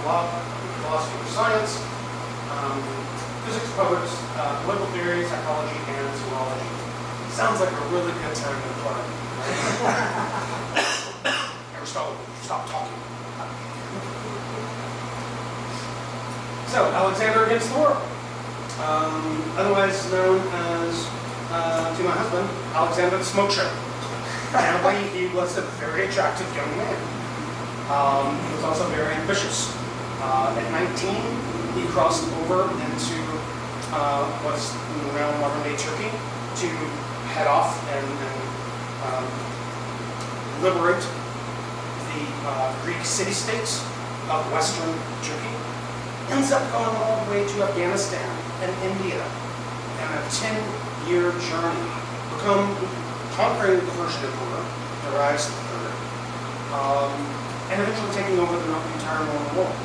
philosophy of science, physics, poets, political theory, psychology, and zoology. Sounds like a really good time to play. Aristotle, stop talking. So, Alexander against the world. Otherwise known as, to my husband, Alexander the Smoke Show. Apparently, he was a very attractive young man. He was also very ambitious. At 19, he crossed over into what's now modern-day Turkey to head off and liberate the Greek city-states of Western Turkey. Ends up going all the way to Afghanistan and India, and a 10-year journey, conquering the Persian Emperor, Darius III, and eventually taking over the entire known world.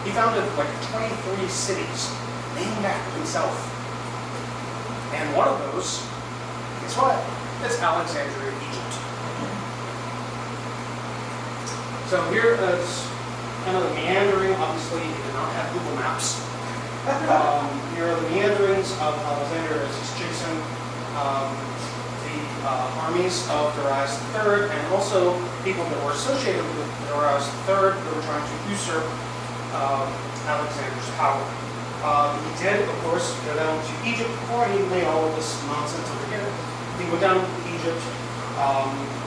He founded like 23 cities named after himself. And one of those, guess what? It's Alexandria, Egypt. So here is kind of the meandering. Obviously, he did not have Google Maps. Here are the meanderings of Alexander as he's chasing the armies of Darius III, and also people that were associated with Darius III that were trying to usurp Alexander's power. He did, of course, go down to Egypt before he made all of this nonsense over here. He went down to Egypt,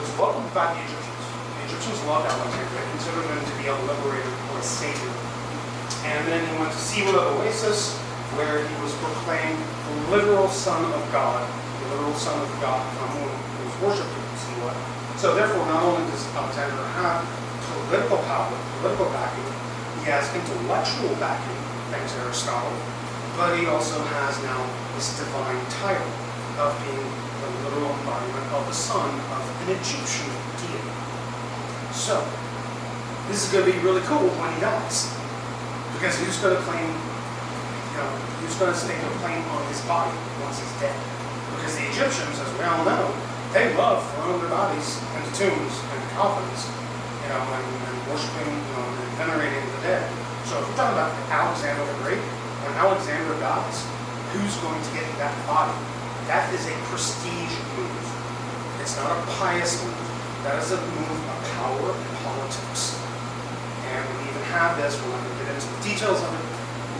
was welcomed by the Egyptians. The Egyptians loved Alexander. They considered him to be a liberator or a savior. And then he went to Siwa Oasis, where he was proclaimed the literal son of God, the literal son of God from whom he was worshipped in Siwa. So therefore, not only does Alexander have political power, political backing, he has intellectual backing, thanks to Aristotle, but he also has now this divine title of being the literal embodiment of the son of an Egyptian deity. So, this is going to be really cool when he dies. Because who's going to claim, who's going to stake a claim on his body once he's dead? Because the Egyptians, as we all know, they love throwing their bodies into tombs and coffins, and worshiping, and venerating the dead. So if we're talking about Alexander the Great, when Alexander dies, who's going to get that body? That is a prestige move. It's not a pious move. That is a move of power and politics. And we even have this, we're not going to get into the details of it,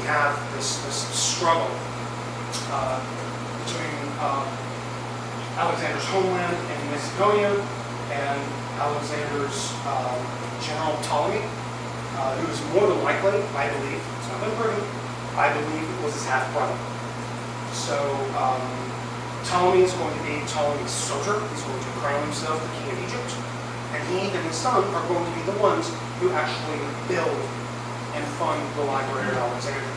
we have this struggle between Alexander's homeland in Macedonia and Alexander's general Ptolemy, who is more than likely, I believe, it's not been proven, I believe it was his half-brother. So Ptolemy is going to be Ptolemy's soldier. He's going to crown himself the king of Egypt. And he and his son are going to be the ones who actually build and fund the library of Alexandria.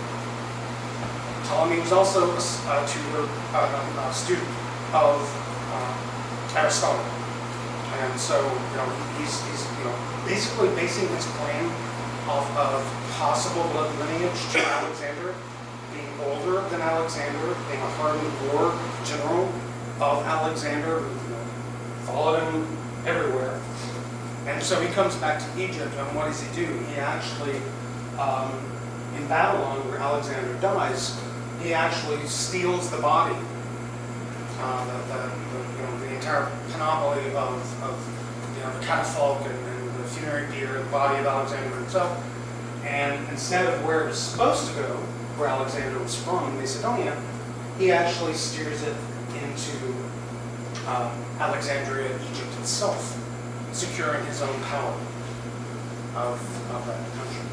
Ptolemy was also a tutor, a student of Aristotle. And so, he's basically basing his claim off of possible blood lineage to Alexander, being older than Alexander, being a hardened war general of Alexander, who followed him everywhere. And so he comes back to Egypt, and what does he do? He actually, in Babylon, where Alexander dies, he actually steals the body, the entire panoply of the catafalque and the funerary bier, the body of Alexander himself. And instead of where it was supposed to go, where Alexander was from, Macedonia, he actually steers it into Alexandria, Egypt itself, securing his own power of that country.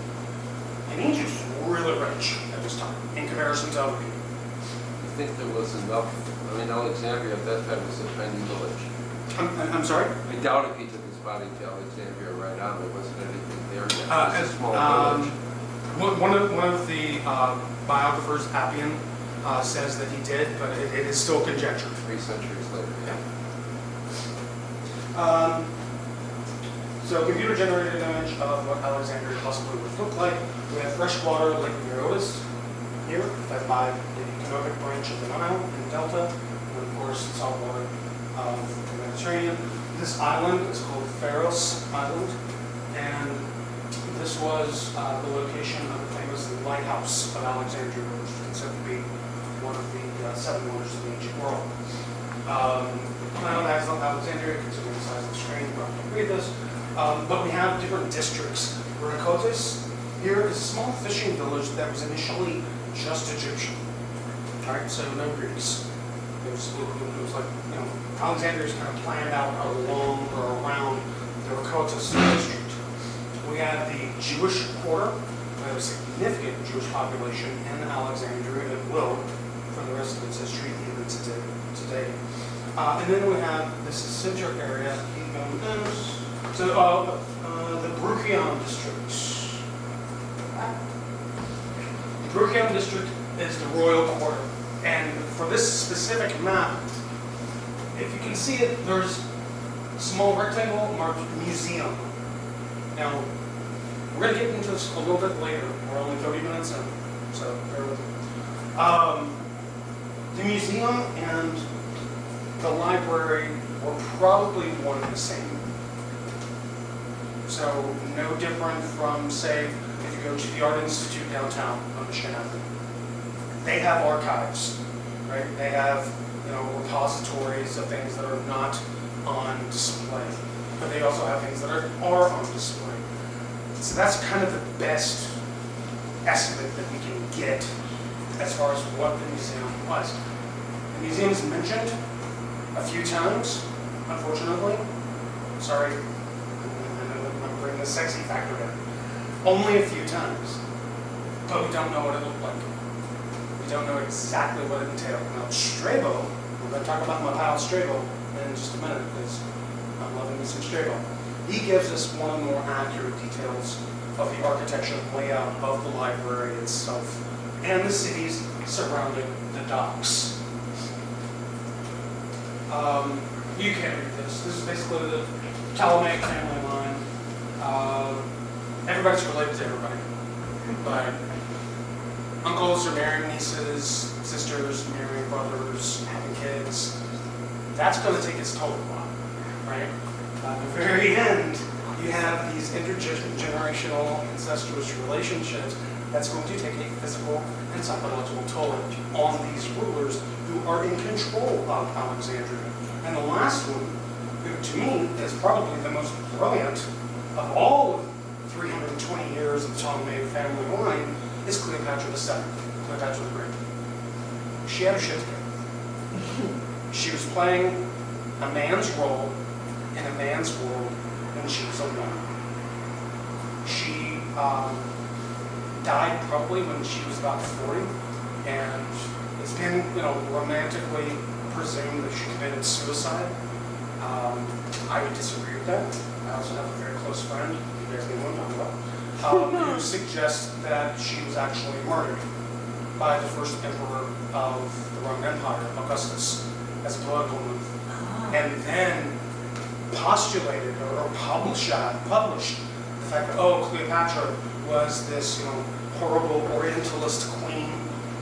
And Egypt is really rich at this time, in comparison to other people. I think there was enough. Alexandria at that time was a tiny village. I'm sorry? I doubt if he took his body to Alexandria right on. There wasn't anything there yet. It was a small village. One of the biographers, Appian, says that he did, but it is still conjecture. 3 centuries later. Yeah. So computer-generated image of what Alexandria possibly would look like. We have freshwater Lake Eurotas here, fed by the Canopic branch of the Nile in the Delta, and of course saltwater the Mediterranean. This island is called Pharos Island, and this was the location of the famous lighthouse of Alexandria, which is considered to be one of the seven wonders of the ancient world. Now, that's Alexandria, considering the size of the screen, we're not going to read this. But we have different districts. Rhakotis here is a small fishing village that was initially just Egyptian. All right, so no Greeks. It was like, you know, Alexandria is kind of planned out along or around the Rhakotis district. We have the Jewish quarter. We have a significant Jewish population in Alexandria and will for the rest of its history, even today. And then we have this center area. So the Bruchion district. The Bruchion district is the royal quarter. And for this specific map, if you can see it, there's a small rectangle marked museum. Now, we're going to get into this a little bit later. We're only 30 minutes in, so bear with me. The museum and the library were probably one and the same. So no different from, say, if you go to the Art Institute downtown on Michigan Avenue. They have archives, right? They have, you know, repositories of things that are not on display, but they also have things that are on display. So that's kind of the best estimate that we can get as far as what the museum was. The museum is mentioned a few times, unfortunately. Sorry, I'm bringing the sexy factor in. Only a few times, but we don't know what it looked like. We don't know exactly what it entailed. Now, Strabo, we're going to talk about my pal Strabo in just a minute, because I'm loving me some Strabo. He gives us one of the more accurate details of the architecture and layout of the library itself and the cities surrounding the docks. You can't read this. This is basically the Ptolemaic family line. Everybody's related to everybody. But uncles are marrying nieces, sisters marrying brothers, having kids. That's going to take its toll a lot, right? At the very end, you have these intergenerational incestuous relationships that's going to take a physical and psychological toll on these rulers who are in control of Alexandria. And the last one, who to me is probably the most brilliant of all of 320 years of the Ptolemaic family line, is Cleopatra II, Cleopatra the Great. She had her shit together. She was playing a man's role in a man's world when she was a woman. She died probably when she was about 40, and it's been, you know, romantically presumed that she committed suicide. I would disagree with that. I also have a very close friend, you guys know who I'm talking about, who suggests that she was actually murdered by the first emperor of the Roman Empire, Augustus, as a political move, and then postulated or published the fact that, oh, Cleopatra was this, you know, horrible Orientalist queen,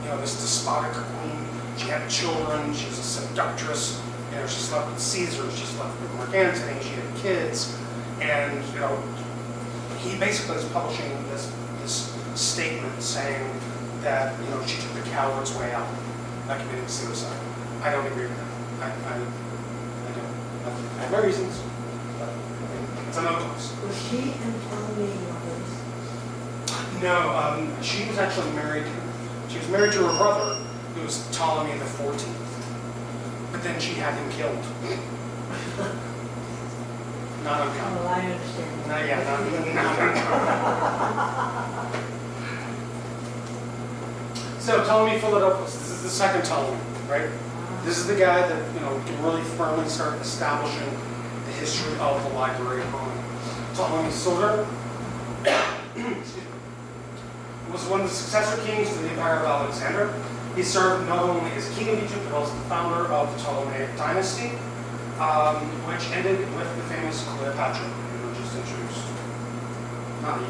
you know, this despotic queen. She had children. She was a seductress. You know, she slept with Caesar. She slept with Mark Antony. She had kids, and you know, he basically is publishing this statement saying that, you know, she took the coward's way out by committing suicide. I don't agree with that. I don't. I have my reasons, but it's another place. Was she in Ptolemy brothers? No, she was actually married. She was married to her brother, who was Ptolemy the 14th. But then she had him killed. Not uncommon. Oh, I understand. Not uncommon. So Ptolemy Philadelphus, this is the second Ptolemy, right? This is the guy that, you know, can really firmly start establishing the history of the library on. Ptolemy Soter was one of the successor kings to the Empire of Alexander. He served not only as king of Egypt, but also the founder of the Ptolemaic dynasty, which ended with the famous Cleopatra, who were just introduced. Not the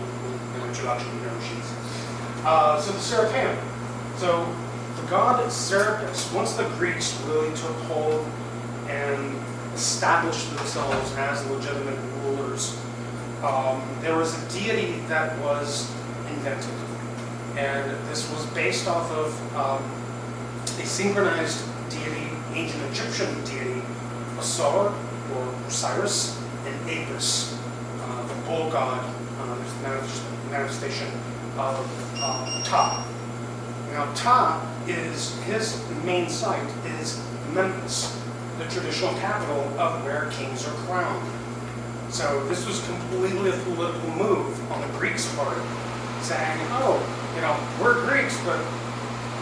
introduction, you know, she's. So the Serapeium. So the god Serapis, once the Greeks really took hold and established themselves as legitimate rulers, there was a deity that was invented. And this was based off of a synchronized deity, ancient Egyptian deity, Osir, or Osiris, and Apis, the bull god, manifestation of Ptah. Now, Ptah is, his main site is Memphis, the traditional capital of where kings are crowned. So this was completely a political move on the Greeks' part, saying, oh, we're Greeks, but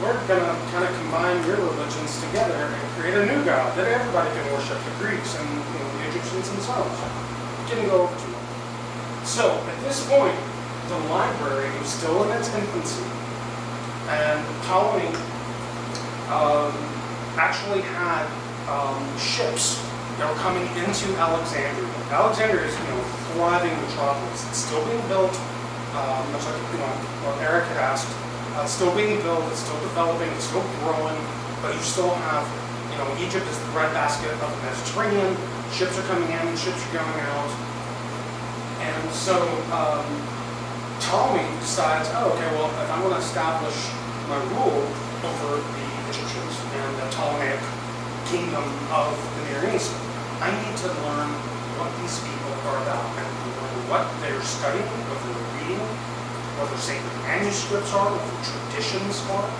we're going to kind of combine your religions together and create a new god that everybody can worship, the Greeks and the Egyptians themselves. Didn't go over too well. So at this point, the library was still in its infancy, and Ptolemy actually had ships that were coming into Alexandria. Alexandria is, thriving metropolis. It's still being built, much like what Eric had asked. It's still being built. It's still developing. It's still growing. But you still have, Egypt is the breadbasket of the Mediterranean. Ships are coming in. Ships are going out. And so Ptolemy decides, oh, okay, well, if I'm going to establish my rule over the Egyptians and the Ptolemaic kingdom of the Near East, I need to learn what these people are about and learn what they're studying, what they're reading, what their sacred manuscripts are, what their traditions are.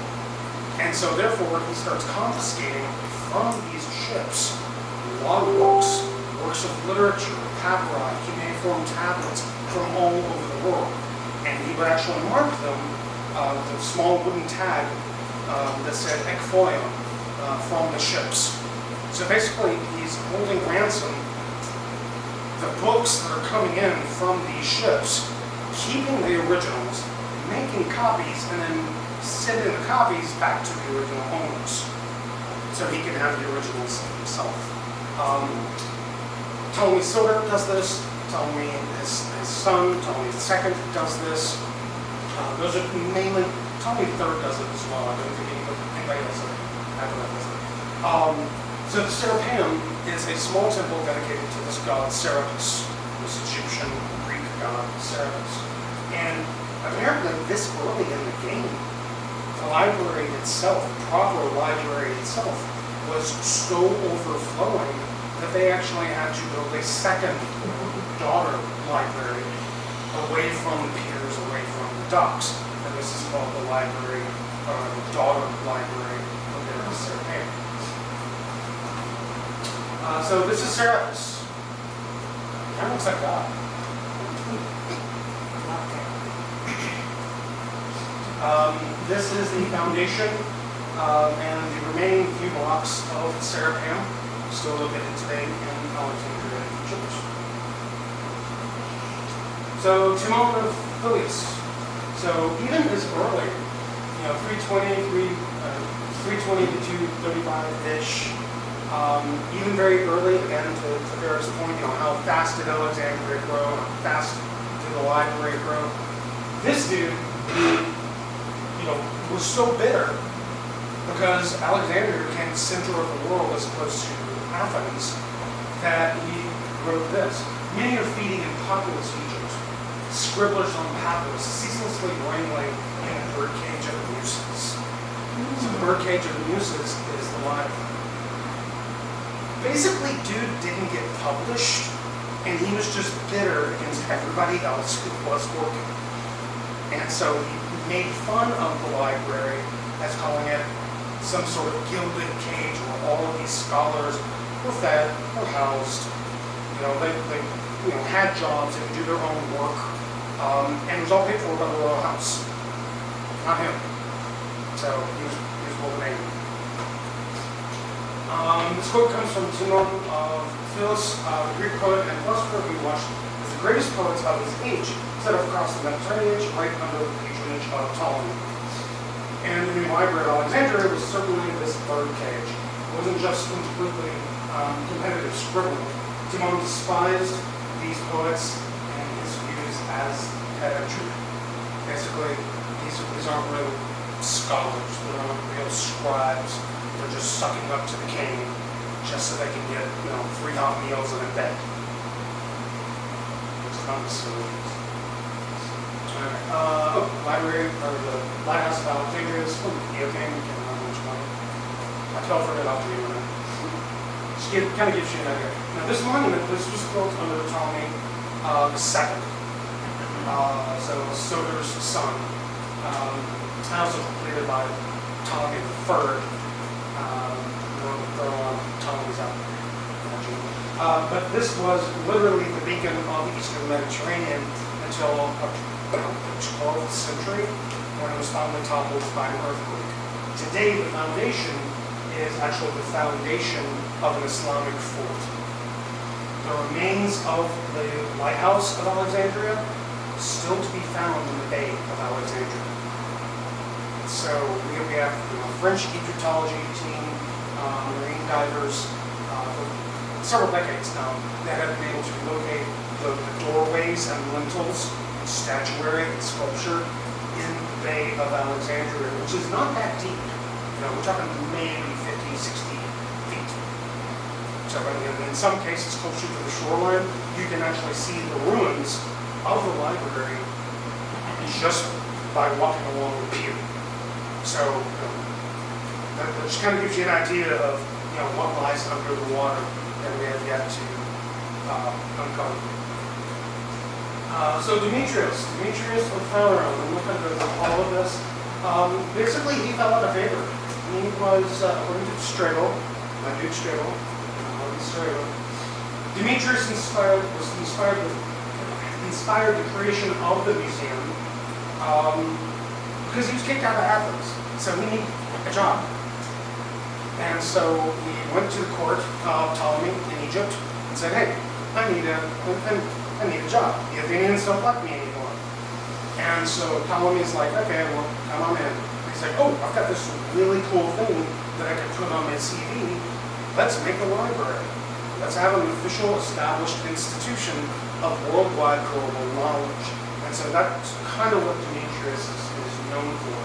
And so therefore he starts confiscating from these ships logbooks, works of literature, papyri, cuneiform tablets from all over the world. And he would actually mark them with a small wooden tag that said ekphoion from the ships. So basically, he's holding ransom the books that are coming in from these ships, keeping the originals, making copies, and then sending the copies back to the original owners, so he can have the originals himself. Ptolemy Silver does this. Ptolemy, his son, Ptolemy II does this. Those are mainly, Ptolemy III does it as well. I don't think anybody else after that does it. So the Serapeum is a small temple dedicated to this god Serapis, this Egyptian Greek god Serapis. And apparently this early in the game, the library itself, the proper library itself, was so overflowing that they actually had to build a second daughter library away from the piers, away from the docks. And this is called the library, or the daughter library of the Serapeum. So this is Serapis. Kind of looks like God. This is the foundation and the remaining few blocks of the Serapeum, still located today in Alexandria, Egypt. So Timon of Phileus. So even as early, 320 to 235-ish. Even very early, again, to Eric's point, how fast did Alexandria grow, how fast did the library grow. This dude, was so bitter because Alexandria became the center of the world as opposed to Athens, that he wrote this. Many are feeding in populous Egypt, scribblers on papyrus, ceaselessly wrangling in the birdcage of the Muses. So the birdcage of the Muses is the library. Basically, dude didn't get published, and he was just bitter against everybody else who was working. And so he made fun of the library as calling it some sort of gilded cage where all of these scholars were fed, were housed, they had jobs, they could do their own work, and it was all paid for by the royal house, not him. So he was well named. This quote comes from Timon of Phileus, the Greek poet and philosopher who watched as the greatest poets of his age set up across the Mediterranean, right under the patronage of Ptolemy. And the new library of Alexandria was certainly this bird cage. It wasn't just completely competitive scribbling. Timon despised these poets and his views as pedantry. Basically, these aren't real scholars, they're not real scribes. They're just sucking up to the king just so they can get, free hot meals and a bed. Which is not necessarily. Library, or the Lighthouse of Alexandria is from Ethiopian, can't remember which one. I tell for it out to you on it. Kind of gives you an idea. Now this monument, this was built under Ptolemy the second, so Soter's son, and also completed by Ptolemy the third. Throw on Ptolemy's out there. But this was literally the beacon of the eastern Mediterranean until the 12th century, when it was finally toppled by an earthquake. Today, the foundation is actually the foundation of an Islamic fort. The remains of the lighthouse of Alexandria still to be found in the Bay of Alexandria. So we have French Egyptology team, marine divers, for several decades now, that have been able to locate the doorways and lintels, and statuary and sculpture in the Bay of Alexandria, which is not that deep. We're talking maybe 50, 60 feet. So in some cases closer to the shoreline, you can actually see the ruins of the library just by walking along the pier. So that just kind of gives you an idea of what lies under the water that we have yet to uncover. So Demetrius of Pharaoh, I'm looking at all of this. Basically, he fell out of favor. He was, according to Strabo, my dude Strabo, Demetrius inspired the creation of the museum because he was kicked out of Athens, so he needed a job. And so he went to the court of Ptolemy in Egypt and said, hey, I need a job. The Athenians don't like me anymore. And so Ptolemy's like, okay, well, come on in. He's like, oh, I've got this really cool thing that I can put on my CV. Let's make a library. Let's have an official established institution of worldwide global knowledge. And so that's kind of what Demetrius is known for.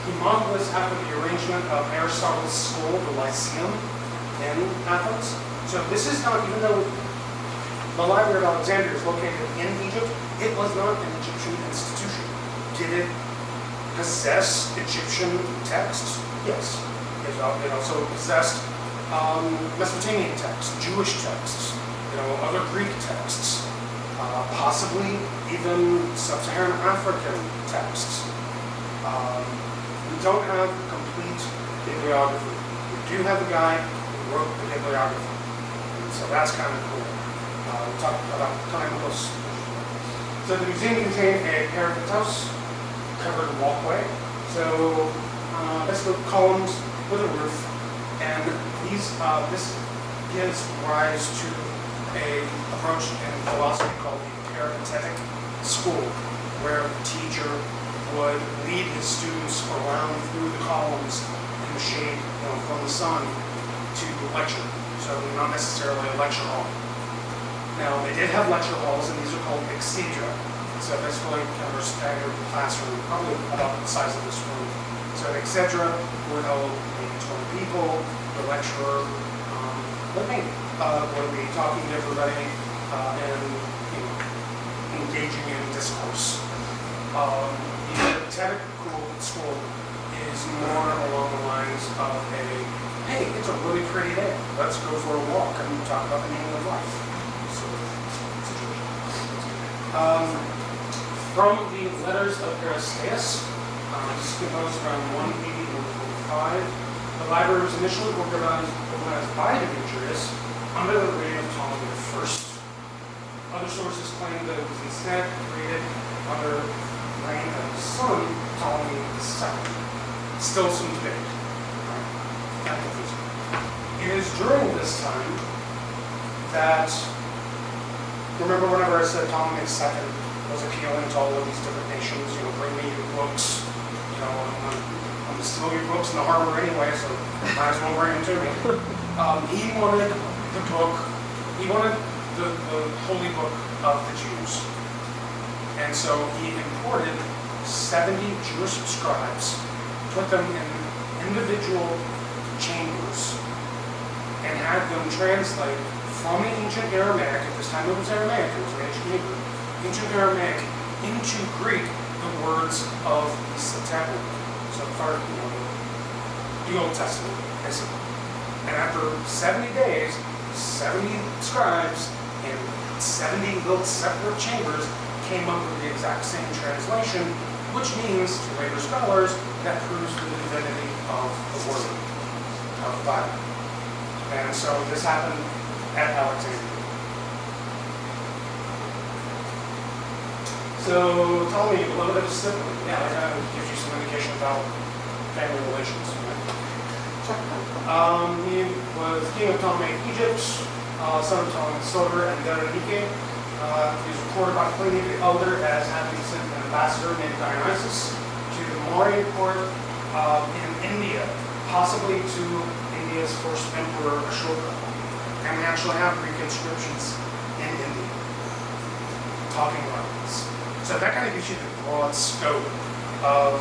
He modeled this after the arrangement of Aristotle's school, the Lyceum, in Athens. So this is not, even though the Library of Alexandria is located in Egypt, it was not an Egyptian institution. Did it possess Egyptian texts? Yes. It also possessed Mesopotamian texts, Jewish texts, other Greek texts, possibly even sub-Saharan African texts. We don't have complete bibliography. We do have a guy who wrote the bibliography, and so that's kind of cool. We'll talk about time with those. So the museum contained a parapet covered walkway. So basically columns with a roof, and this gives rise to a approach in philosophy called the peripatetic school, where the teacher would lead his students around through the columns in the shade, from the sun to lecture. So not necessarily a lecture hall. Now they did have lecture halls, and these are called exedra. So basically kind of a staggered classroom, probably about the size of this room. So an exedra would hold maybe 20 people. The lecturer would be talking to everybody and engaging in discourse. The peripatetic school is more along the lines of hey, it's a really pretty day. Let's go for a walk and talk about the meaning of life. From the letters of Aristeas, composed around 180 to 145, the library was initially organized by Demetrius under the reign of Ptolemy I. Other sources claim that it was instead created under the reign of his son, Ptolemy II. Still some debate. Right? It is during this time that, remember whenever I said Ptolemy II was appealing to all of these different nations, bring me your books, I'm going to steal your books in the harbor anyway, so might as well bring them to me. He wanted the book, he wanted the holy book of the Jews. And so he imported 70 Jewish scribes, put them in individual chambers, and had them translate from the ancient Aramaic, at this time it was Aramaic, it was ancient Hebrew, ancient Aramaic into Greek, the words of the Septuagint. So the Old Testament, basically. And after 70 days, 70 scribes in 70 little separate chambers came up with the exact same translation, which means, to later scholars, that proves the divinity of the Word, of the Bible. And so this happened at Alexandria. So Ptolemy, beloved of his sibling, yeah, that gives you some indication about family relations. He was king of Ptolemaic Egypt, son of Ptolemy Silver and Berenike. He was recorded by Pliny the Elder as having sent an ambassador named Dionysus to the Mauryan court in India, possibly to India's first emperor, Ashoka. And we actually have Greek inscriptions in India talking about this. So that kind of gives you the broad scope of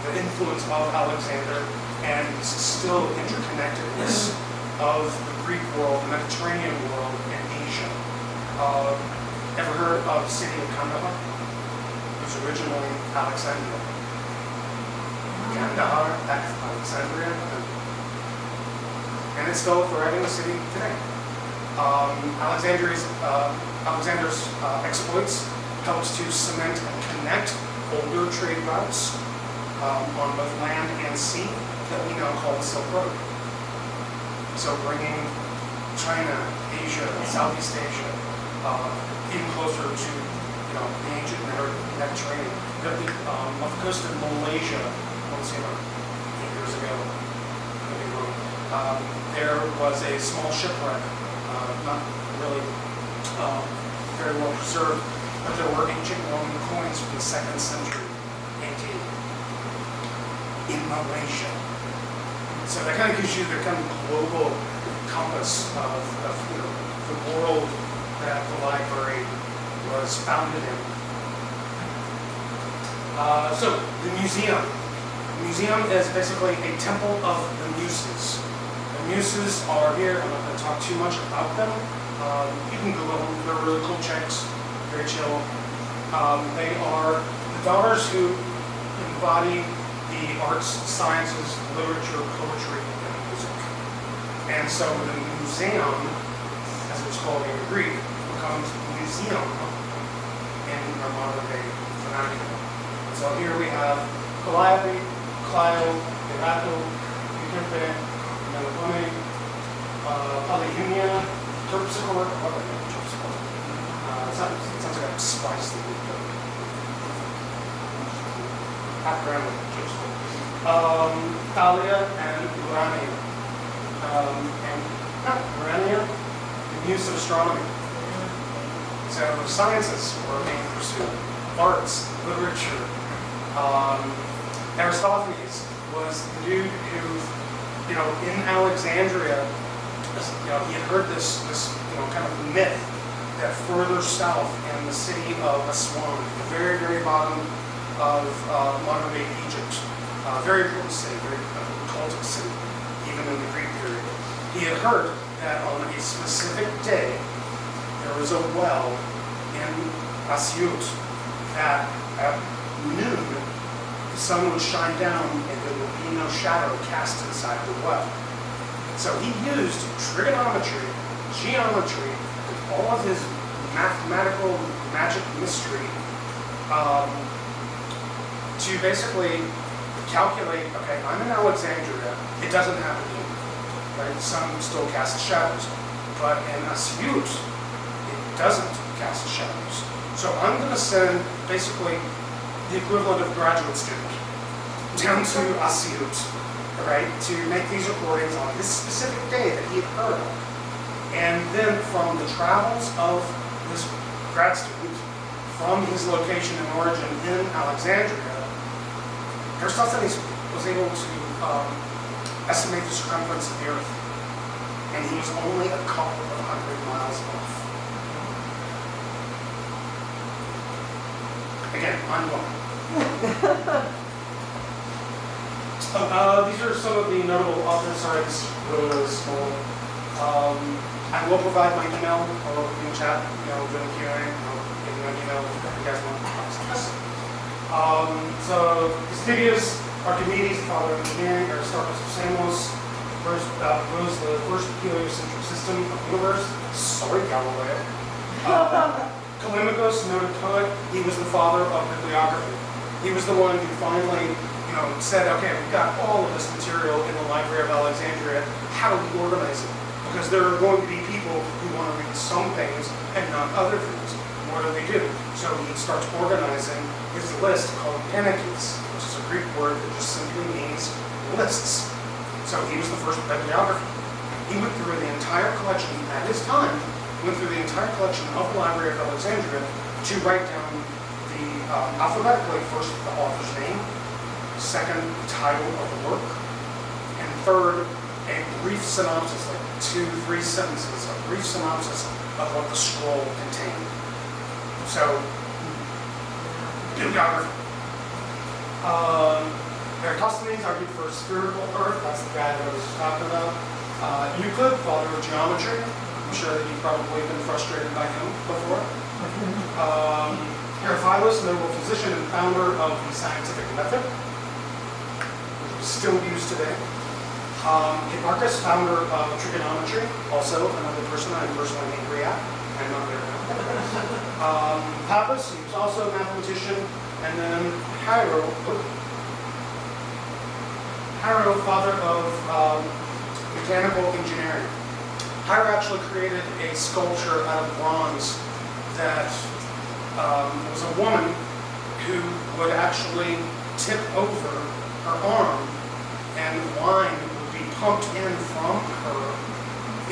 the influence of Alexander and still interconnectedness of the Greek world, the Mediterranean world, and Asia. Ever heard of the city of Kandahar? It was originally Alexandria. Kandahar, Alexandria, and it's still a thriving city today. Alexander's exploits helps to cement and connect older trade routes on both land and sea that we now call the Silk Road. So bringing China, Asia, Southeast Asia in closer to the ancient Mediterranean. Off the coast of Malaysia, once 8 years ago, there was a small shipwreck, not really very well preserved, but there were ancient Roman coins from the 2nd century AD in Malaysia. So that kind of gives you the kind of global compass of the world that the library was founded in. So the museum. The museum is basically a temple of the Muses. The Muses are here. I'm not going to talk too much about them. You can Google them. They're really cool chicks. Very chill. They are the daughters who embody the arts, sciences, literature, poetry, and music. And so the museum, as it's called in Greek, becomes museum in our modern day vernacular. So here we have Calliope, Clio, Erato, Euterpe, Melopone, Polyunia, Terpsichore, it sounds like a spice that we put. Half gram of Thalia and Urania. Urania, the muse of astronomy. So sciences were being pursued, arts, literature. Aristophanes was the dude who, in Alexandria, he had heard this kind of myth that further south in the city of Aswan, the very, very bottom of modern day Egypt, very important city, very cultic city, even in the Greek period. He had heard that on a specific day, there was a well in Asyut that at noon, the sun would shine down and there would be no shadow cast inside the well. So he used trigonometry, geometry, and all of his mathematical magic mystery to basically calculate, okay, I'm in Alexandria, it doesn't have a moon, right? The sun still casts shadows. But in Asyut, it doesn't cast shadows. So I'm going to send basically the equivalent of a graduate student down to Asyut, right, to make these recordings on this specific day that he had heard of. And then from the travels of this grad student, from his location and origin in Alexandria, Aristophanes was able to estimate the circumference of the Earth, and he was only a couple of 100 miles off. Again, mind-blowing. These are some of the notable authors. Sorry, this is really, really small I will provide my email or in chat, during the Q&A. I'll give you my email if you guys want to access. So Estigius, Archimedes, the father of engineering, Aristarchus of Samos, was the first heliocentric system of the universe. Sorry, Galileo. Callimachus, noted poet, he was the father of bibliography. He was the one who finally, said, okay, we've got all of this material in the Library of Alexandria. How do we organize it? Because there are going to be people who want to read some things and not other things. What do? So he starts organizing his list called Panegyrics, which is a Greek word that just simply means lists. So he was the first bibliographer. He went through the entire collection at his time, of the Library of Alexandria to write down the alphabetically, first the author's name, second the title of the work, and third a brief synopsis, like 2-3 sentences, a brief synopsis of what the scroll contained. So, bibliography. Eratosthenes argued for spherical Earth. That's the guy that I was talking about. Euclid, father of geometry. I'm sure that you've probably been frustrated by him before. Herophilus, notable physician and founder of the scientific method, which is still used today. Hipparchus, founder of trigonometry, also another person I'm personally angry at. I'm not there now. Pappus, he was also a mathematician. And then Hiero, father of mechanical engineering. Hiero actually created a sculpture out of bronze that was a woman who would actually tip over her arm, and wine would be pumped in from her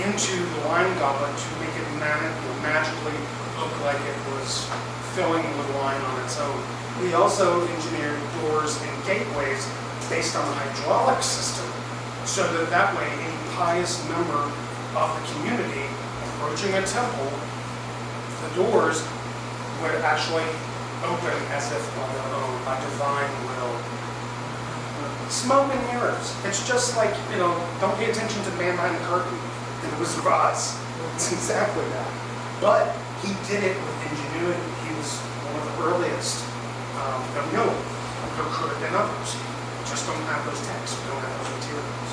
into the wine goblet to make it magically look like it was filling with wine on its own. He also engineered doors and gateways based on the hydraulic system, so that way any pious member of the community approaching a temple, the doors would actually open as if on their own, by divine will. Smoke and mirrors. It's just like, don't pay attention to the man behind the curtain in The Wizard of Oz. It's exactly that. But he did it with ingenuity. He was one of the earliest. Don't know. There could have been others. We just don't have those texts. We don't have those materials.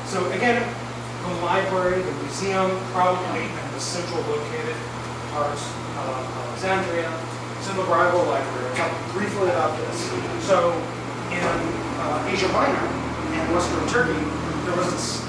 So again, the library, the museum, probably in the central located parts of Alexandria. It's in the rival library. I'll talk briefly about this. So in Asia Minor and Western Turkey, there was this